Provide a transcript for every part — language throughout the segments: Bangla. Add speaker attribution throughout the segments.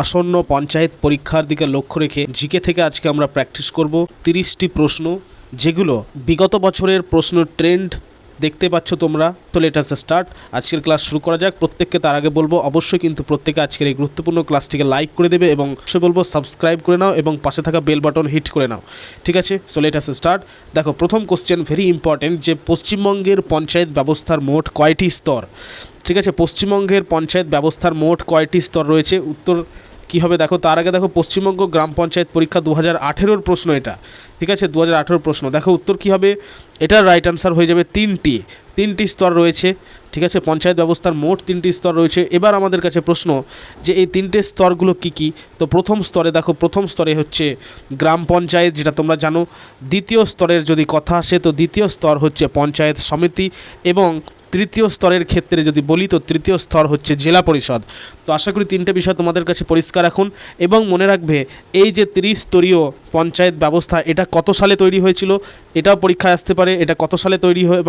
Speaker 1: আসন্ন পঞ্চায়েত পরীক্ষার দিকে লক্ষ্য রেখে জিকে থেকে আজকে আমরা প্র্যাকটিস করব 30টি প্রশ্ন, যেগুলো বিগত বছরের প্রশ্ন ট্রেন্ড দেখতে পাচ্ছ তোমরা। তো লেট আস স্টার্ট, আজকের ক্লাস শুরু করা যাক। প্রত্যেককে তার আগে বলবো অবশ্যই কিন্তু প্রত্যেকে আজকের এই গুরুত্বপূর্ণ ক্লাসটিকে লাইক করে দেবে এবং অবশ্যই বলবো সাবস্ক্রাইব করে নাও এবং পাশে থাকা বেল বাটন হিট করে নাও, ঠিক আছে? So let us start. দেখো, প্রথম কোশ্চেন ভেরি ইম্পর্টেন্ট, যে পশ্চিমবঙ্গের পঞ্চায়েত ব্যবস্থার মোট কয়টি স্তর? ঠিক আছে, পশ্চিমবঙ্গের পঞ্চায়েত ব্যবস্থার মোট কয়টি স্তর রয়েছে? উত্তর কী হবে দেখো, তার আগে দেখো পশ্চিমবঙ্গ গ্রাম পঞ্চায়েত পরীক্ষা 2018-র প্রশ্ন এটা, ঠিক আছে? 2018 প্রশ্ন। দেখো উত্তর কী হবে, এটার রাইট আনসার হয়ে যাবে তিনটি স্তর রয়েছে, ঠিক আছে? পঞ্চায়েত ব্যবস্থার মোট 3টি স্তর রয়েছে। এবার আমাদের কাছে প্রশ্ন যে এই 3টে স্তরগুলো কী কী? তো প্রথম স্তরে দেখো, প্রথম স্তরে হচ্ছে গ্রাম পঞ্চায়েত, যেটা তোমরা জানো। দ্বিতীয় স্তরের যদি কথা আসে তো দ্বিতীয় স্তর হচ্ছে পঞ্চায়েত সমিতি, এবং তৃতীয় স্তরের ক্ষেত্রে যদি বলি তো তৃতীয় স্তর হচ্ছে জেলা পরিষদ। তো আশা করি 3টে বিষয় তোমাদের কাছে পরিষ্কার এখন, এবং মনে রাখবে এই যে ত্রিস্তরীয় পঞ্চায়েত ব্যবস্থা এটা কত সালে তৈরি হয়েছিল, এটাও পরীক্ষায় আসতে পারে। এটা কত সালে তৈরি হয়ে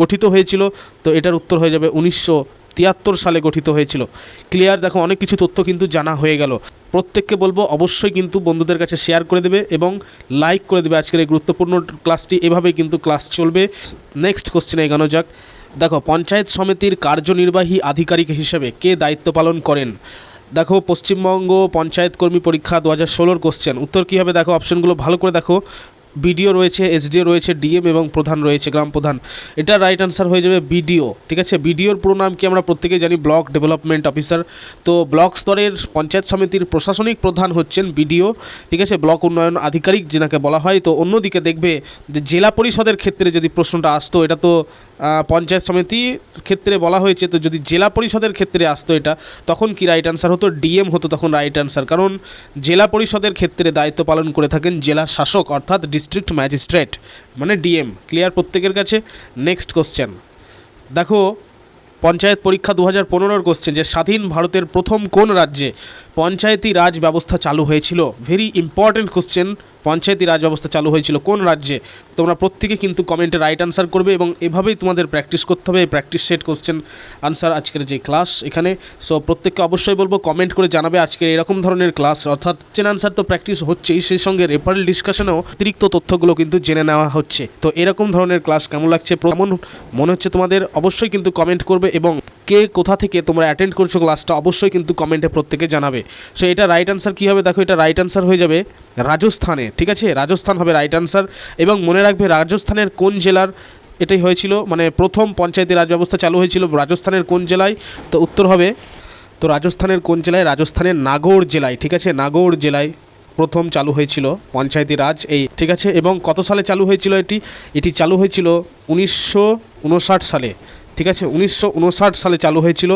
Speaker 1: গঠিত হয়েছিল? তো এটার উত্তর হয়ে যাবে 1973 সালে গঠিত হয়েছিল। ক্লিয়ার? দেখো অনেক কিছু তথ্য কিন্তু জানা হয়ে গেল। প্রত্যেককে বলবো অবশ্যই কিন্তু বন্ধুদের কাছে শেয়ার করে দেবে এবং লাইক করে দেবে আজকের এই গুরুত্বপূর্ণ ক্লাসটি। এভাবেই কিন্তু ক্লাস চলবে। নেক্সট কোশ্চেনে এগোনো যাক। দেখো, পঞ্চায়েত সমিতির কার্যনির্বাহী আধিকারিক হিসেবে কে দায়িত্ব পালন করেন? দেখো, পশ্চিমবঙ্গ পঞ্চায়েত কর্মী পরীক্ষা 2016-র কোশ্চেন। উত্তর কী হবে দেখো, অপশনগুলো ভালো করে দেখো। বিডিও রয়েছে, এসডিও রয়েছে, ডিএম এবং প্রধান রয়েছে, গ্রাম প্রধান। এটা রাইট আনসার হয়ে যাবে বিডিও, ঠিক আছে? বিডিওর পুরো নাম কি আমরা প্রত্যেকেই জানি, ব্লক ডেভেলপমেন্ট অফিসার। তো ব্লক স্তরের পঞ্চায়েত সমিতির প্রশাসনিক প্রধান হচ্ছেন বিডিও, ঠিক আছে? ব্লক উন্নয়ন আধিকারিক যেনাকে বলা হয়। তো অন্যদিকে দেখবে যে জেলা পরিষদের ক্ষেত্রে যদি প্রশ্নটা আসতো, এটা তো পঞ্চায়েত সমিতির ক্ষেত্রে বলা হয়েছে, তো যদি জেলা পরিষদের ক্ষেত্রে আসতো এটা, তখন কি রাইট আনসার হতো? ডিএম হতো তখন রাইট আনসার, কারণ জেলা পরিষদের ক্ষেত্রে দায়িত্ব পালন করে থাকেন জেলা শাসক, অর্থাৎ ডিস্ট্রিক্ট ম্যাজিস্ট্রেট, মানে ডিএম। ক্লিয়ার প্রত্যেকের কাছে? নেক্সট কোশ্চেন দেখো, পঞ্চায়েত পরীক্ষা 2015-র কোশ্চেন, যে স্বাধীন ভারতের প্রথম কোন রাজ্যে পঞ্চায়েতি রাজ ব্যবস্থা চালু হয়েছিল? ভেরি ইম্পর্টেন্ট কোশ্চেন, পঞ্চায়েতি রাজ ব্যবস্থা চালু হয়েছিল কোন রাজ্যে? তোমরা প্রত্যেকে কিন্তু কমেন্টে রাইট আনসার করবে এবং এভাবেই তোমাদের প্র্যাকটিস করতে হবে। প্র্যাকটিস সেট কোশ্চেন আনসার আজকের যে ক্লাস এখানে। সো প্রত্যেককে অবশ্যই বলবো কমেন্ট করে জানাবে আজকের এরকম ধরনের ক্লাস, অর্থাৎ কোশ্চেন আনসার তো প্র্যাকটিস হচ্ছেই, সেই সঙ্গে রেফারেল ডিসকাশনেও অতিরিক্ত তথ্যগুলো কিন্তু জেনে নেওয়া হচ্ছে। তো এরকম ধরনের ক্লাস কেমন লাগছে, কেমন মনে হচ্ছে তোমাদের, অবশ্যই কিন্তু কমেন্ট করবে এবং কে কোথা থেকে তোমরা অ্যাটেন্ড করছো ক্লাসটা অবশ্যই কিন্তু কমেন্টে প্রত্যেকে জানাবে। সো এটা রাইট আনসার কী হবে দেখো, এটা রাইট আনসার হয়ে যাবে রাজস্থানে, ঠিক আছে? রাজস্থান হবে রাইট আনসার। এবং মনে রাখবে রাজস্থানের কোন জেলার এটাই হয়েছিল, প্রথম পঞ্চায়েতি রাজ ব্যবস্থা চালু হয়েছিল রাজস্থানের কোন জেলায়? তো উত্তর হবে, তো রাজস্থানের কোন জেলায়? রাজস্থানের নাগৌর জেলায়, ঠিক আছে? নাগৌর জেলায় প্রথম চালু হয়েছিল পঞ্চায়েতি রাজ এই, ঠিক আছে? এবং কত সালে চালু হয়েছিল এটি চালু হয়েছিল 1959 সালে, ঠিক আছে? 1959 সালে চালু হয়েছিল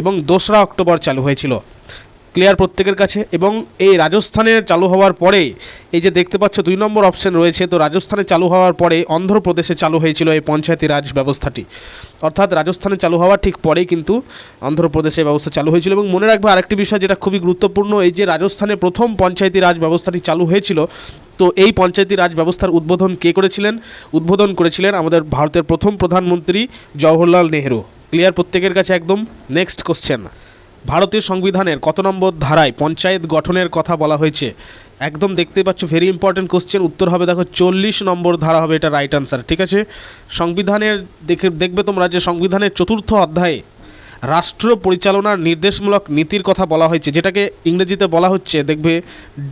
Speaker 1: এবং 2রা অক্টোবর চালু হয়েছিল। ক্লিয়ার প্রত্যেকের কাছে? এবং এই রাজস্থানে চালু হওয়ার পরে এই যে দেখতে পাচ্ছ 2 নম্বর অপশন রয়েছে, তো রাজস্থানে চালু হওয়ার পরে অন্ধ্রপ্রদেশে চালু হয়েছিল এই পঞ্চায়েতি রাজ ব্যবস্থাটি, অর্থাৎ রাজস্থানে চালু হওয়ার ঠিক পরেই কিন্তু অন্ধ্রপ্রদেশে ব্যবস্থা চালু হয়েছিল। এবং মনে রাখবে আরেকটি বিষয় যেটা খুবই গুরুত্বপূর্ণ, এই যে রাজস্থানে প্রথম পঞ্চায়েতি রাজ ব্যবস্থাটি চালু হয়েছিল, তো এই পঞ্চায়েতি রাজ ব্যবস্থার উদ্বোধন কে করেছিলেন? উদ্বোধন করেছিলেন আমাদের ভারতের প্রথম প্রধানমন্ত্রী জওহরলাল নেহরু। ক্লিয়ার প্রত্যেকের কাছে একদম? নেক্সট কোশ্চেন, ভারতীয় সংবিধানের কত নম্বর ধারায় পঞ্চায়েত গঠনের কথা বলা হয়েছে? একদম দেখতে পাচ্ছ, ভেরি ইম্পর্টেন্ট কোশ্চেন। উত্তর হবে দেখো 40 নম্বর ধারা হবে এটা রাইট আনসার, ঠিক আছে? সংবিধানের দেখবে তোমরা যে সংবিধানের 4র্থ অধ্যায়ে রাষ্ট্র পরিচালনার নির্দেশমূলক নীতির কথা বলা হয়েছে, যেটাকে ইংরেজিতে বলা হচ্ছে দেখবে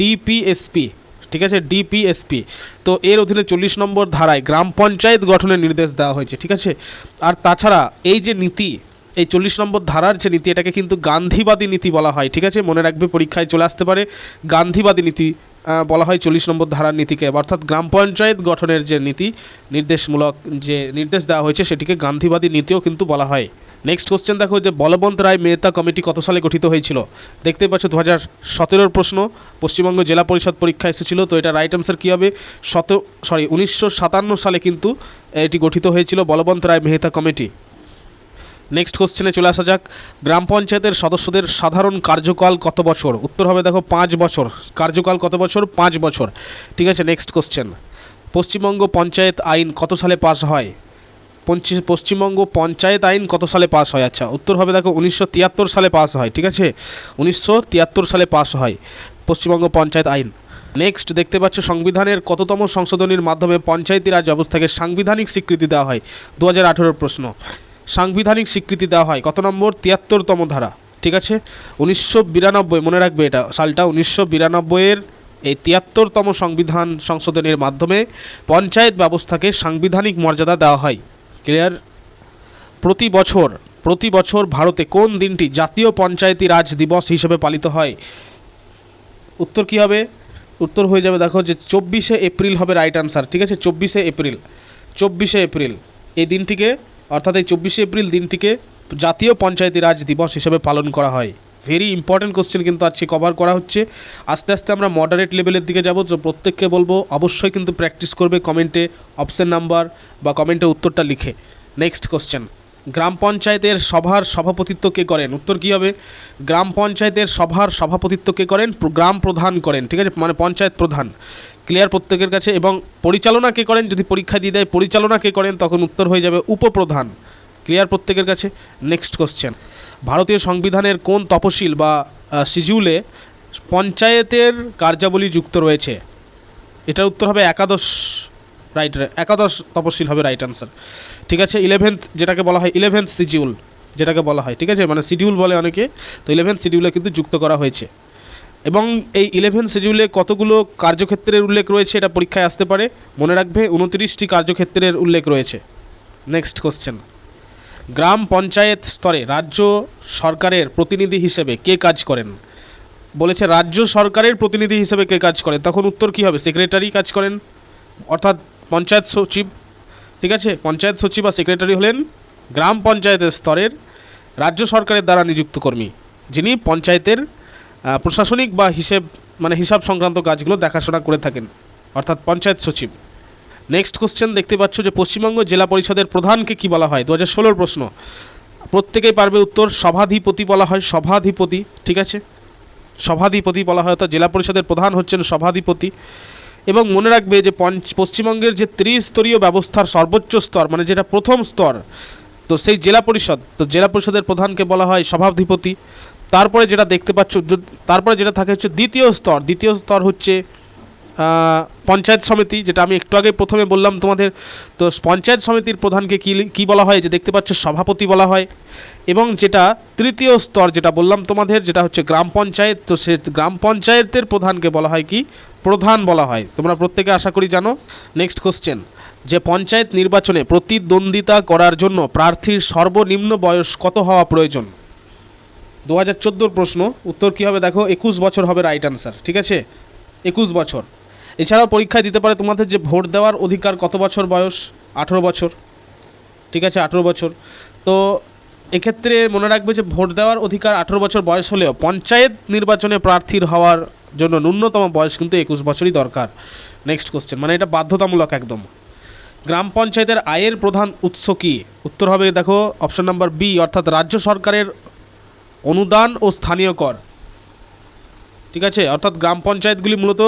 Speaker 1: ডিপিএসপি, ঠিক আছে? ডিপিএসপি। তো এর অধীনে 40 নম্বর ধারায় গ্রাম পঞ্চায়েত গঠনের নির্দেশ দেওয়া হয়েছে, ঠিক আছে? আর তাছাড়া এই যে নীতি, এই 40 নম্বর ধারার যে নীতি, এটাকে কিন্তু গান্ধীবাদী নীতি বলা হয়, ঠিক আছে? মনে রাখবে পরীক্ষায় চলে আসতে পারে, গান্ধীবাদী নীতি বলা হয় 40 নম্বর ধারার নীতিকে, অর্থাৎ গ্রাম পঞ্চায়েত গঠনের যে নীতি নির্দেশমূলক যে নির্দেশ দেওয়া হয়েছে সেটিকে গান্ধীবাদী নীতিও কিন্তু বলা হয়। নেক্সট কোশ্চেন দেখো, যে বলবন্ত রায় মেহতা কমিটি কত সালে গঠিত হয়েছিল? দেখতে পাচ্ছ 2017-র প্রশ্ন, পশ্চিমবঙ্গ জেলা পরিষদ পরীক্ষা এসেছিল। তো এটা রাইট আনসার কী হবে? 1957 সালে কিন্তু এটি গঠিত হয়েছিল, বলবন্ত রায় মেহতা কমিটি। নেক্সট কোশ্চেনে চলে আসা যাক, গ্রাম পঞ্চায়েতের সদস্যদের সাধারণ কার্যকাল কত বছর? উত্তর হবে দেখো 5 বছর। কার্যকাল কত বছর? 5 বছর, ঠিক আছে? নেক্সট কোশ্চেন, পশ্চিমবঙ্গ পঞ্চায়েত আইন কত সালে পাস হয়? পশ্চিমবঙ্গ পঞ্চায়েত আইন কত সালে পাস হয়? আচ্ছা, উত্তর হবে দেখো 1973 সালে পাস হয়। ঠিক আছে, 1973 সালে পাস হয় পশ্চিমবঙ্গ পঞ্চায়েত আইন। নেক্সট দেখতে পাচ্ছ সংবিধানের কততম সংশোধনীর মাধ্যমে পঞ্চায়েতি রাজ ব্যবস্থাকে সাংবিধানিক স্বীকৃতি দেওয়া হয়? 2018 প্রশ্ন। সাংবিধানিক স্বীকৃতি দেওয়া হয় কত নম্বর? 73তম ধারা। ঠিক আছে, 1992, মনে রাখবে এটা সালটা, 1992-এর এই 73তম সংবিধান সংশোধনের মাধ্যমে পঞ্চায়েত ব্যবস্থাকে সাংবিধানিক মর্যাদা দেওয়া হয়। ক্লিয়ার? প্রতি বছর ভারতে কোন দিনটি জাতীয় পঞ্চায়েতি রাজ দিবস হিসেবে পালিত হয়? উত্তর কী হবে? উত্তর হয়ে যাবে দেখো যে 24শে এপ্রিল হবে রাইট আনসার। ঠিক আছে, 24শে এপ্রিল এই দিনটিকে, অর্থাৎ এই 24শে এপ্রিল দিনটিকে জাতীয় পঞ্চায়েতি রাজ দিবস হিসেবে পালন করা হয়। ভেরি ইম্পর্টেন্ট কোশ্চেন কিন্তু আজকে কভার করা হচ্ছে। আস্তে আস্তে আমরা মডারেট লেভেলের দিকে যাব। তো প্রত্যেককে বলবো অবশ্যই কিন্তু প্র্যাকটিস করবে, কমেন্টে অপশন নাম্বার বা কমেন্টে উত্তরটা লিখে। নেক্সট কোশ্চেন, গ্রাম পঞ্চায়েতের সভার সভাপতিত্ব কে করেন? উত্তর কী হবে? গ্রাম পঞ্চায়েতের সভার সভাপতিত্ব কে করেন? গ্রাম প্রধান করেন। ঠিক আছে, মানে পঞ্চায়েত প্রধান। ক্লিয়ার প্রত্যেকের কাছে? এবং পরিচালনা কে করেন? যদি পরীক্ষা দিয়ে দেয় পরিচালনা কে করেন, তখন উত্তর হয়ে যাবে উপপ্রধান। ক্লিয়ার প্রত্যেকের কাছে? নেক্সট কোশ্চেন, ভারতীয় সংবিধানের কোন তফসিল বা শিডিউলে পঞ্চায়েতের কার্যাবলী যুক্ত রয়েছে? এটার উত্তর হবে একাদশ তফসিল হবে রাইট আনসার। ঠিক আছে, 11th যেটাকে বলা হয় 11th শিডিউল যেটাকে বলা হয়। ঠিক আছে, মানে শিডিউল বলে অনেকে, তো 11th শিডিউলে কিন্তু যুক্ত করা হয়েছে। এবং এই 11th শিডিউলে কতগুলো কার্যক্ষেত্রের উল্লেখ রয়েছে এটা পরীক্ষায় আসতে পারে, মনে রাখবে 29টি কার্যক্ষেত্রের উল্লেখ রয়েছে। নেক্সট কোশ্চেন, গ্রাম পঞ্চায়েত স্তরে রাজ্য সরকারের প্রতিনিধি হিসেবে কে কাজ করেন? বলেছে রাজ্য সরকারের প্রতিনিধি হিসেবে কে কাজ করেন, তখন উত্তর কী হবে? সেক্রেটারি কাজ করেন, অর্থাৎ পঞ্চায়েত সচিব। ঠিক আছে, পঞ্চায়েত সচিব বা সেক্রেটারি হলেন গ্রাম পঞ্চায়েতের স্তরের রাজ্য সরকারের দ্বারা নিযুক্ত কর্মী, যিনি পঞ্চায়েতের প্রশাসনিক বা হিসাব সংক্রান্ত কাজগুলো দেখাশোনা করে থাকেন, অর্থাৎ পঞ্চায়েত সচিব। নেক্সট কোশ্চেন দেখতে পাচ্ছ যে পশ্চিমবঙ্গ জেলা পরিষদের প্রধানকে কি বলা হয়? 2016 প্রশ্ন। প্রত্যেকেই পারবে উত্তর। সভাধিপতি বলা হয়, সভাধিপতি। ঠিক আছে, সভাধিপতি বলা হয়, অর্থাৎ জেলা পরিষদের প্রধান হচ্ছেন সভাধিপতি। এবং মনে রাখবে যে পশ্চিমবঙ্গের যে ত্রিস্তরীয় ব্যবস্থার সর্বোচ্চ স্তর, মানে যেটা প্রথম স্তর, তো সেই জেলা পরিষদের প্রধানকে বলা হয় সভাধিপতি। তারপরে যেটা দেখতে পাচ্ছ, তারপরে যেটা থাকে হচ্ছে দ্বিতীয় স্তর হচ্ছে পঞ্চায়েত সমিতি, যেটা আমি একটু আগে প্রথমে বললাম তোমাদের। তো পঞ্চায়েত সমিতির প্রধানকে কী বলা হয়? যে দেখতে পাচ্ছ সভাপতি বলা হয়। এবং যেটা তৃতীয় স্তর যেটা বললাম তোমাদের, যেটা হচ্ছে গ্রাম পঞ্চায়েত, তো সে গ্রাম পঞ্চায়েতের প্রধানকে বলা হয় কি? প্রধান বলা হয়। তোমরা প্রত্যেকে আশা করি জানো। নেক্সট কোশ্চেন, যে পঞ্চায়েত নির্বাচনে প্রতিদ্বন্দ্বিতা করার জন্য প্রার্থীর সর্বনিম্ন বয়স কত হওয়া প্রয়োজন? 2014 প্রশ্ন। উত্তর কী হবে? দেখো 21 বছর হবে রাইট আনসার। ঠিক আছে, 21 বছর। এছাড়াও পরীক্ষায় দিতে পারে তোমাদের যে ভোট দেওয়ার অধিকার কত বছর বয়স? 18 বছর। ঠিক আছে, 18 বছর। তো এক্ষেত্রে মনে রাখবে যে ভোট দেওয়ার অধিকার 18 বছর বয়স হলেও পঞ্চায়েত নির্বাচনে প্রার্থীর হওয়ার জন্য ন্যূনতম বয়স কিন্তু 21 বছরই দরকার। নেক্সট কোশ্চেন, মানে এটা বাধ্যতামূলক একদম। গ্রাম পঞ্চায়েতের আয়ের প্রধান উৎস কী? উত্তর হবে দেখো অপশন নাম্বার বি, অর্থাৎ রাজ্য সরকারের অনুদান ও স্থানীয় কর। ঠিক আছে, অর্থাৎ গ্রাম পঞ্চায়েতগুলি মূলত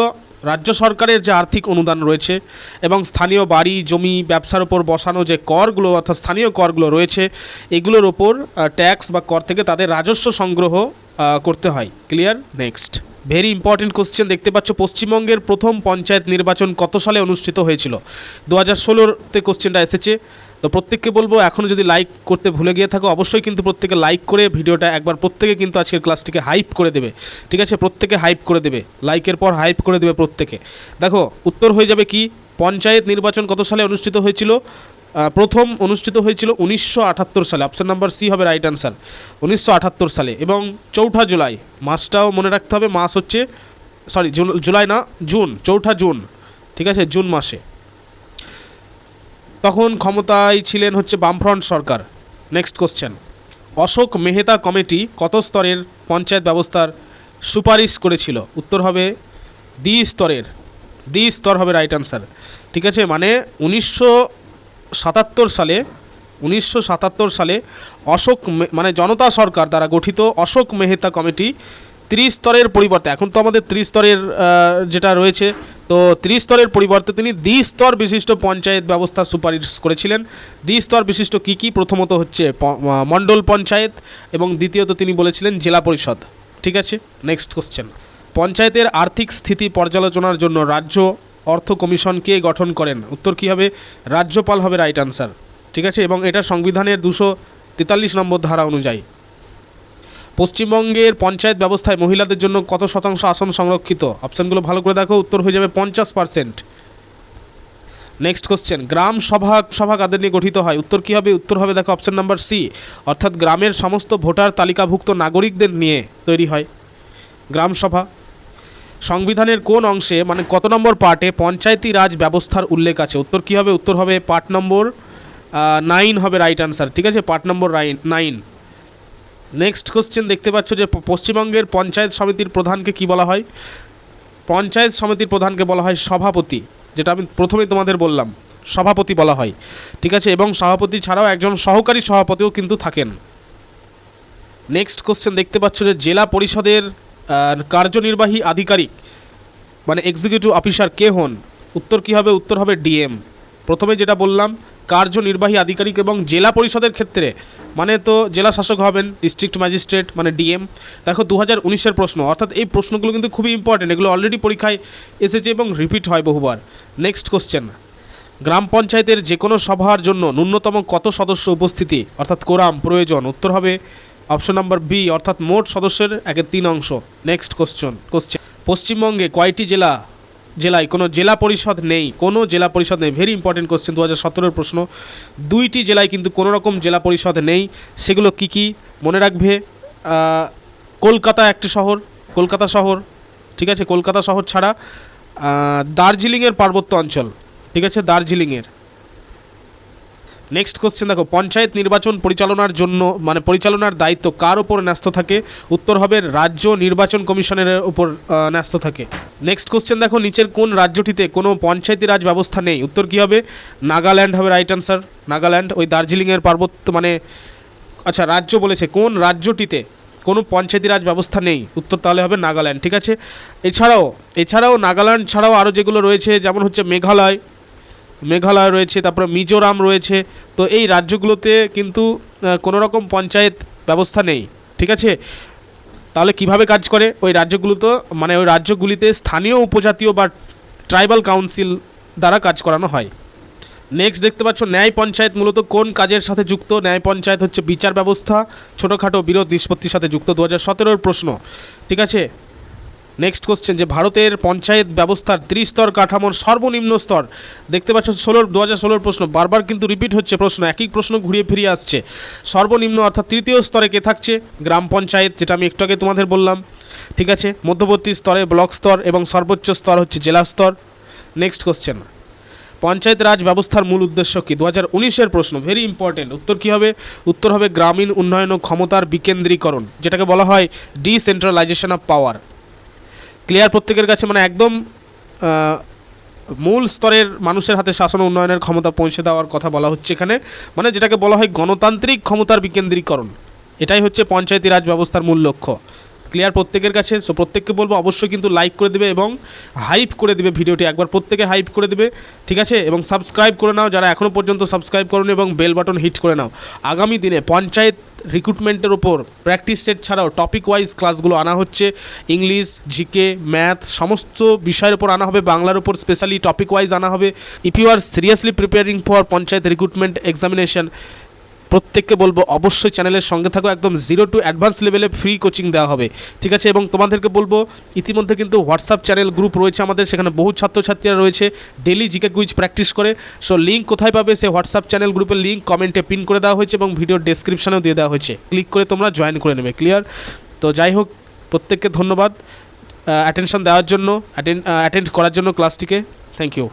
Speaker 1: রাজ্য সরকারের যে আর্থিক অনুদান রয়েছে এবং স্থানীয় বাড়ি জমি ব্যবসার ওপর বসানো যে করগুলো, অর্থাৎ স্থানীয় করগুলো রয়েছে, এগুলোর ওপর ট্যাক্স বা কর থেকে তাদের রাজস্ব সংগ্রহ করতে হয়। Clear? Next very important question দেখতে পাচ্ছ, পশ্চিমবঙ্গের প্রথম পঞ্চায়েত নির্বাচন কত সালে অনুষ্ঠিত হয়েছিল? 2016-তে কোশ্চেনটা এসেছে। তো প্রত্যেককে বলবো এখনও যদি লাইক করতে ভুলে গিয়ে থাকো অবশ্যই কিন্তু প্রত্যেকে লাইক করে ভিডিওটা একবার প্রত্যেকে কিন্তু আজকের ক্লাসটিকে হাইপ করে দেবে। ঠিক আছে, প্রত্যেকে হাইপ করে দেবে, লাইকের পর হাইপ করে দেবে প্রত্যেকে। দেখো উত্তর হয়ে যাবে কি? পঞ্চায়েত নির্বাচন কত সালে অনুষ্ঠিত হয়েছিল? প্রথম অনুষ্ঠিত হয়েছিল 1978 সালে। অপশন নাম্বার সি হবে রাইট আনসার, 1978 সালে। এবং 4 জুলাই, মাসটাও মনে রাখতে হবে, মাস হচ্ছে জুলাই না, জুন, 4 জুন। ঠিক আছে, জুন মাসে। তখন ক্ষমতায় ছিলেন হচ্ছে বামফ্রন্ট সরকার। Next question, Ashok Mehta committee কত স্তরের পঞ্চায়েত ব্যবস্থার সুপারিশ করেছিল? উত্তর হবে দ্বি স্তর হবে রাইট আনসার। ঠিক আছে, মানে 1977 সালে জনতা সরকার দ্বারা গঠিত অশোক মেহতা কমিটি ত্রিস্তরের পরিবর্তে, এখন তো আমাদের ত্রিস্তরের যেটা রয়েছে, তো ত্রিস্তরের পরিবর্তে তিনি দ্বিস্তর বিশিষ্ট পঞ্চায়েত ব্যবস্থা সুপারিশ করেছিলেন। দ্বিস্তর বিশিষ্ট কী কী? প্রথমত হচ্ছে মণ্ডল পঞ্চায়েত এবং দ্বিতীয়ত তিনি বলেছিলেন জেলা পরিষদ। ঠিক আছে, নেক্সট কোশ্চেন। পঞ্চায়েতের আর্থিক স্থিতি পর্যালোচনার জন্য রাজ্য অর্থ কমিশন কে গঠন করেন? উত্তর কী হবে? রাজ্যপাল হবে রাইট আনসার। ঠিক আছে, এবং এটা সংবিধানের 243 নম্বর ধারা অনুযায়ী। পশ্চিমবঙ্গের পঞ্চায়েত ব্যবস্থায় মহিলাদের জন্য কত শতাংশ আসন সংরক্ষিত? অপশানগুলো ভালো করে দেখো, উত্তর হয়ে যাবে 50%। নেক্সট কোশ্চেন, গ্রাম সভা কাদের নিয়ে গঠিত হয়? উত্তর কী হবে? উত্তর হবে দেখো অপশান নাম্বার সি, অর্থাৎ গ্রামের সমস্ত ভোটার তালিকাভুক্ত নাগরিকদের নিয়ে তৈরি হয় গ্রাম সভা। সংবিধানের কোন অংশে, মানে কত নম্বর পার্টে পঞ্চায়েতি রাজ ব্যবস্থার উল্লেখ আছে? উত্তর কী হবে? উত্তর হবে পার্ট নম্বর 9 হবে রাইট আনসার। ঠিক আছে, পার্ট নম্বর 9। নেক্সট কোশ্চেন দেখতে পাচ্ছ যে পশ্চিমবঙ্গের পঞ্চায়েত সমিতির প্রধানকে কি বলা হয়? পঞ্চায়েত সমিতির প্রধানকে বলা হয় সভাপতি, যেটা আমি প্রথমেই তোমাদের বললাম, সভাপতি বলা হয়। ঠিক আছে, এবং সভাপতি ছাড়াও একজন সহকারী সভাপতিও কিন্তু থাকেন। নেক্সট কোশ্চেন দেখতে পাচ্ছ যে জেলা পরিষদের কার্যনির্বাহী আধিকারিক মানে এক্সিকিউটিভ অফিসার কে হন? উত্তর কী হবে? উত্তর হবে ডিএম। প্রথমে যেটা বললাম কার্যনির্বাহী আধিকারিক, এবং জেলা পরিষদের ক্ষেত্রে মানে তো জেলা শাসক হবেন ডিস্ট্রিক্ট ম্যাজিস্ট্রেট মানে ডিএম। দেখো 2019-এর প্রশ্ন, অর্থাৎ এই প্রশ্নগুলো কিন্তু খুবই ইম্পর্টেন্ট, এগুলো অলরেডি পরীক্ষায় এসেছে এবং রিপিট হয় বহুবার। নেক্সট কোশ্চেন, গ্রাম পঞ্চায়েতের যে কোনো সভার জন্য ন্যূনতম কত সদস্য উপস্থিতি অর্থাৎ কোরাম প্রয়োজন? উত্তর হবে অপশন নাম্বার বি, অর্থাৎ মোট সদস্যের 1/3। নেক্সট কোশ্চেন, পশ্চিমবঙ্গে কয়টি জেলায় কোনো জেলা পরিষদ নেই? কোনো জেলা পরিষদ নেই। ভেরি ইম্পর্টেন্ট কোশ্চেন, 2017-এর প্রশ্ন। 2টি জেলায় কিন্তু কোনো রকম জেলা পরিষদ নেই। সেগুলো কি কি মনে রাখবে? কলকাতা একটি শহর, কলকাতা শহর। ঠিক আছে, কলকাতা শহর ছাড়া দার্জিলিংয়ের পার্বত্য অঞ্চল। ঠিক আছে, দার্জিলিংয়ের। নেক্সট কোশ্চেন দেখো, পঞ্চায়েত নির্বাচন পরিচালনার জন্য মানে পরিচালনার দায়িত্ব কার ওপর ন্যস্ত থাকে? উত্তর হবে রাজ্য নির্বাচন কমিশনের উপর ন্যস্ত থাকে। নেক্সট কোশ্চেন দেখো, নিচের কোন রাজ্যটিতে কোনো পঞ্চায়েতি রাজ ব্যবস্থা নেই? উত্তর কী হবে? নাগাল্যান্ড হবে রাইট আনসার। নাগাল্যান্ড ওই দার্জিলিংয়ের পার্বত্য মানে আচ্ছা রাজ্য বলেছে, কোন রাজ্যটিতে কোনো পঞ্চায়েতি রাজ ব্যবস্থা নেই? উত্তর তাহলে হবে নাগাল্যান্ড। ঠিক আছে, এছাড়াও নাগাল্যান্ড ছাড়াও আরও যেগুলো রয়েছে যেমন হচ্ছে মেঘালয় রয়েছে, তারপরে মিজোরাম রয়েছে। তো এই রাজ্যগুলোতে কিন্তু কোনো রকম পঞ্চায়েত ব্যবস্থা নেই। ঠিক আছে, তাহলে কিভাবে কাজ করে? ওই রাজ্যগুলিতে স্থানীয় উপজাতীয় বা ট্রাইবাল কাউন্সিল দ্বারা কাজ করানো হয়। নেক্সট দেখতে পাচ্ছ, ন্যায় পঞ্চায়েত মূলত কোন কাজের সাথে যুক্ত? ন্যায় পঞ্চায়েত হচ্ছে বিচার ব্যবস্থা, ছোটোখাটো বিরোধ নিষ্পত্তির সাথে যুক্ত। 2017-এর প্রশ্ন। ঠিক আছে, নেক্সট কোশ্চেন, যে ভারতের পঞ্চায়েত ব্যবস্থার ত্রিস্তর কাঠামোর সর্বনিম্ন স্তর দেখতে পাচ্ছ 2016-এর প্রশ্ন। বারবার কিন্তু রিপিট হচ্ছে প্রশ্ন, একই প্রশ্ন ঘুরিয়ে ফিরিয়ে আসছে। সর্বনিম্ন অর্থাৎ তৃতীয় স্তরে কে থাকছে? গ্রাম পঞ্চায়েত, যেটা আমি একটু আগে তোমাদের বললাম। ঠিক আছে, মধ্যবর্তী স্তরে ব্লক স্তর এবং সর্বোচ্চ স্তর হচ্ছে জেলা স্তর। নেক্সট কোশ্চেন, পঞ্চায়েত রাজ ব্যবস্থার মূল উদ্দেশ্য কী? 2019-এর প্রশ্ন, ভেরি ইম্পর্টেন্ট। উত্তর কী হবে? উত্তর হবে গ্রামীণ উন্নয়ন ও ক্ষমতার বিকেন্দ্রীকরণ, যেটাকে বলা হয় ডিসেন্ট্রালাইজেশন অফ পাওয়ার। ক্লিয়ার প্রত্যেকের কাছে? মানে একদম মূল স্তরের মানুষের হাতে শাসন উন্নয়নের ক্ষমতা পৌঁছে দেওয়ার কথা বলা হচ্ছে এখানে, মানে যেটাকে বলা হয় গণতান্ত্রিক ক্ষমতার বিকেন্দ্রীকরণ। এটাই হচ্ছে পঞ্চায়েতি রাজ ব্যবস্থার মূল লক্ষ্য। ক্লিয়ার প্রত্যেকের কাছে? সো প্রত্যেককে বলবো অবশ্যই কিন্তু লাইক করে দেবে এবং হাইপ করে দেবে ভিডিওটি, একবার প্রত্যেকে হাইপ করে দেবে। ঠিক আছে, এবং সাবস্ক্রাইব করে নাও যারা এখনও পর্যন্ত সাবস্ক্রাইব করোনি, এবং বেল বাটন হিট করে নাও। আগামী দিনে পঞ্চায়েত রিক্রুটমেন্টের ওপর প্র্যাকটিস সেট ছাড়াও টপিক ওয়াইজ ক্লাসগুলো আনা হচ্ছে। ইংলিশ, জিকে, ম্যাথ সমস্ত বিষয়ের উপর আনা হবে, বাংলার উপর স্পেশালি টপিক ওয়াইজ আনা হবে। If you are seriously preparing for panchayat recruitment examination, প্রত্যেককে বলবো অবশ্যই চ্যানেলের সঙ্গে থাকো। একদম 0 to অ্যাডভান্স লেভেলে ফ্রি কোচিং দেওয়া হবে। ঠিক আছে, এবং তোমাদেরকে বলবো ইতিমধ্যে কিন্তু হোয়াটসঅ্যাপ চ্যানেল গ্রুপ রয়েছে আমাদের, সেখানে বহু ছাত্রছাত্রীরা রয়েছে ডেলি জিকে কুইজ প্র্যাকটিস করে। সো লিঙ্ক কোথায় পাবে? সেই হোয়াটসঅ্যাপ চ্যানেল গ্রুপের লিঙ্ক কমেন্টে পিন করে দেওয়া হয়েছে এবং ভিডিওর ডেসক্রিপশানেও দিয়ে দেওয়া হয়েছে, ক্লিক করে তোমরা জয়েন করে নেবে। ক্লিয়ার? তো যাই হোক, প্রত্যেককে ধন্যবাদ অ্যাটেনশন দেওয়ার জন্য, অ্যাটেন্ড করার জন্য ক্লাসটিকে। Thank you.